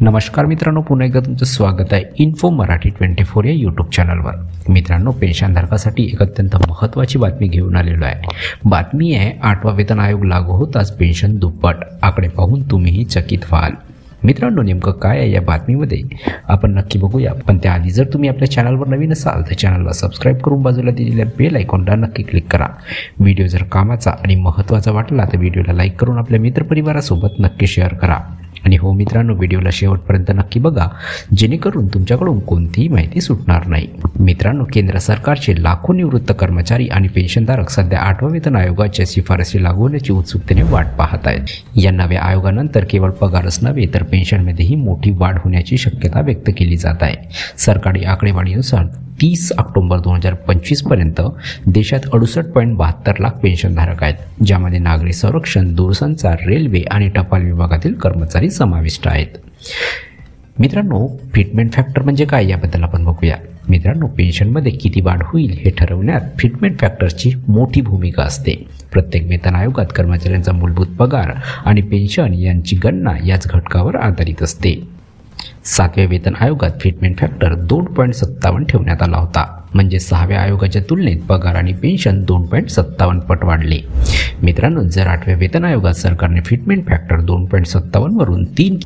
नमस्कार मित्रांनो, पुन्हा एकदा तुमचं स्वागत आहे इन्फो मराठी 24 या यूट्यूब चॅनलवर। मित्रांनो, पेन्शनधारकासाठी एक अत्यंत महत्त्वाची बातमी घेऊन आलेलो आहे। बातमी आहे 8वा वेतन आयोग लागू होताच पेन्शन दुप्पट। आकडे पाहून तुम्हीही चकित व्हाल। मित्रांनो, नेमकं काय आहे या बातमीमध्ये आपण नक्की बघूया। पण त्याआधी जर तुम्ही आपल्या चॅनलवर नवीन असाल तर चॅनलला सबस्क्राईब करून बाजूला दिलेल्या बेल आयकॉनला नक्की क्लिक करा। व्हिडिओ जर कामाचा आणि महत्त्वाचा वाटला तर व्हिडिओला लाईक करून आपल्या मित्रपरिवारासोबत नक्की शेअर करा। आणि हो मित्रांनो, व्हिडिओला शेवटपर्यंत नक्की बघा, जेणेकरून तुमच्याकडून कोणतीही माहिती सुटणार नाही। मित्रांनो, केंद्र सरकारचे लाखो निवृत्त कर्मचारी आणि पेन्शनधारक सध्या 8व्या वेतन आयोगाच्या शिफारसी लागू होण्याची उत्सुकतेने वाट पाहत आहेत। या नव्या आयोगानंतर केवळ पगारच नव्हे तर पेन्शनमध्येही मोठी वाढ होण्याची शक्यता व्यक्त केली जात आहे। सरकारी आकडेवारीनुसार 30 ऑक्टोबर 2025 पर्यंत देशात 68.72 लाख पेन्शनधारक आहेत, ज्यामध्ये नागरी संरक्षण, दूरसंचार, रेल्वे आणि टपाल विभागातील कर्मचारी समाविष्ट आहेत। मित्रांनो, फिटमेंट फॅक्टर म्हणजे काय याबद्दल आपण बघूया। मित्रांनो, पेन्शनमध्ये किती वाढ होईल हे ठरवण्यात फिटमेंट फॅक्टरची मोठी भूमिका असते। प्रत्येक वेतन आयोगात कर्मचाऱ्यांचा मूलभूत पगार आणि पेन्शन यांची गणना याच घटकावर आधारित असते। 7व्या वेतन आयोगात फिटमेंट फॅक्टर 2.57 ठेवण्यात आला होता, म्हणजे 6व्या आयोगाच्या तुलनेत पगार आणि पेन्शन 2.57 पट वाढले। मित्रांनो, जर 8व्या वेतन आयोगात सरकारने फिटमेंट फॅक्टर 2.57 वरून 3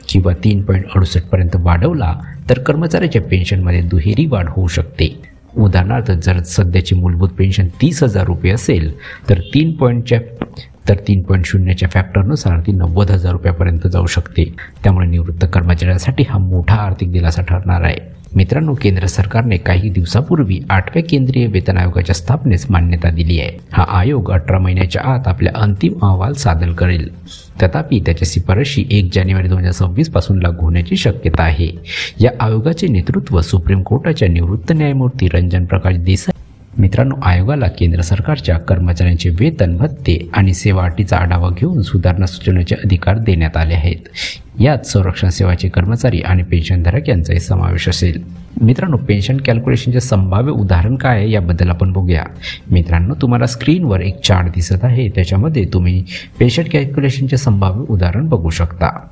किंवा 3.68 पर्यंत वाढवला तर कर्मचाऱ्याच्या पेन्शनमध्ये दुहेरी वाढ होऊ शकते। उदाहरणार्थ, जर सध्याची मूलभूत पेन्शन 30,000 रुपये असेल तर 3.0च्या फॅक्टरनुसार ती 90,000 रुपयापर्यंत जाऊ शकते। त्यामुळे निवृत्त कर्मचाऱ्यांसाठी हा मोठा आर्थिक दिलासा ठरणार आहे। मित्रांनो, केंद्र सरकारने काही दिवसापूर्वी 8व्या केंद्रीय वेतन आयोगाच्या स्थापनेस मान्यता दिली आहे। हा आयोग 18 महिन्याच्या आत आपल्या अंतिम अहवाल सादर करेल। तथापि त्याच्या शिफारशी 1 जानेवारी 2026 पासून लागू होण्याची शक्यता आहे। या आयोगाचे नेतृत्व सुप्रीम कोर्टाच्या निवृत्त न्यायमूर्ती रंजन प्रकाश देसाई। मित्रांनो, आयोगाला केंद्र सरकारच्या कर्मचाऱ्यांचे वेतन, भत्ते आणि सेवा अटीचा आढावा घेऊन सुधारणा सुचवण्याचे अधिकार देण्यात आले आहेत। यात संरक्षण सेवाचे कर्मचारी आणि पेन्शनधारक यांचाही समावेश असेल। मित्रांनो, पेन्शन कॅल्क्युलेशनचे संभाव्य उदाहरण काय आहे याबद्दल आपण बघूया। मित्रांनो, तुम्हाला स्क्रीनवर एक चार्ट दिसत आहे, त्याच्यामध्ये तुम्ही पेन्शन कॅल्क्युलेशनचे संभाव्य उदाहरण बघू शकता।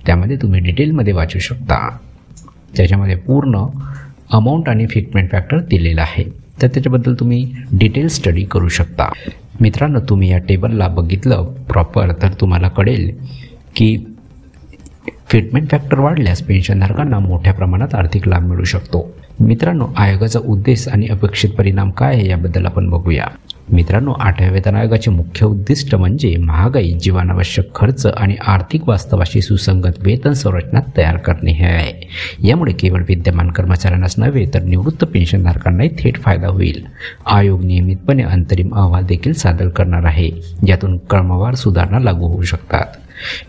त्यामध्ये तुम्ही डिटेलमध्ये वाचू शकता। त्याच्यामध्ये पूर्ण अमाऊंट आणि फिटमेंट फॅक्टर दिलेला आहे, तर त्याच्याबद्दल तुम्ही डिटेल स्टडी करू शकता। मित्रांनो, तुम्ही या टेबलला बघितलं प्रॉपर तर तुम्हाला कळेल की फिटमेंट फॅक्टर वाढल्यास पेन्शनधारकांना मोठ्या प्रमाणात आर्थिक लाभ मिळू शकतो। मित्रांनो, आयोगाचा उद्देश आणि अपेक्षित परिणाम काय आहे याबद्दल आपण बघूया। मित्रांनो, 8व्या वेतन आयोगाचे मुख्य उद्दिष्ट म्हणजे महागाई, जीवनावश्यक खर्च आणि आर्थिक वास्तवाशी सुसंगत वेतन संरचना तयार करणे हे आहे। यामुळे केवळ विद्यमान कर्मचाऱ्यांनाच नव्हे तर निवृत्त पेन्शनधारकांनाही थेट फायदा होईल। आयोग नियमितपणे अंतरिम अहवाल देखील सादर करणार आहे, ज्यातून क्रमवार सुधारणा लागू होऊ शकतात।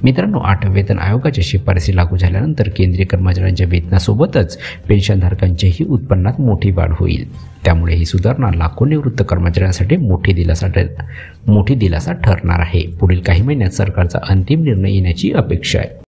मित्रांनो, 8व्या वेतन आयोगाच्या शिफारसी लागू झाल्यानंतर केंद्रीय कर्मचाऱ्यांच्या वेतनासोबतच पेन्शनधारकांच्याही उत्पन्नात मोठी वाढ होईल। त्यामुळे ही सुधारणा लाखो निवृत्त कर्मचाऱ्यांसाठी मोठी दिलासा ठरणार आहे। पुढील काही महिन्यात सरकारचा अंतिम निर्णय येण्याची अपेक्षा आहे।